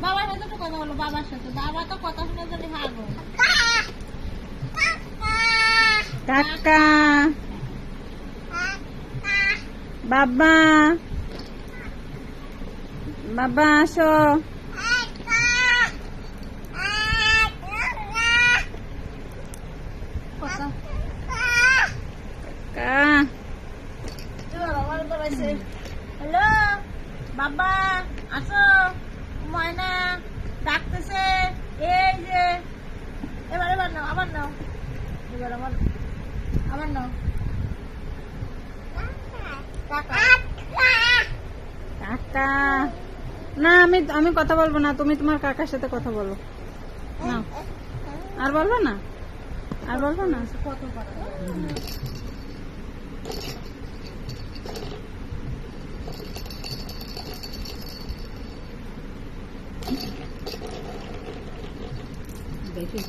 বাবার সাথে তো কথা বলো, বাবার সাথে। বাবা তো কথা শুনে যদি হারবো। কাকা, বাবা, বাবা আসো। কথা হ্যালো বাবা, আসো। ময়না ডাকতেছে। এই যে এবার এবার নাও, আবার নাও, এবার আবার নাও। কাকা না, আমি কথা বলবো না, তুমি তোমার কাকার সাথে কথা বলো না। আর বলবো না, আর বলবো না। কত দেখি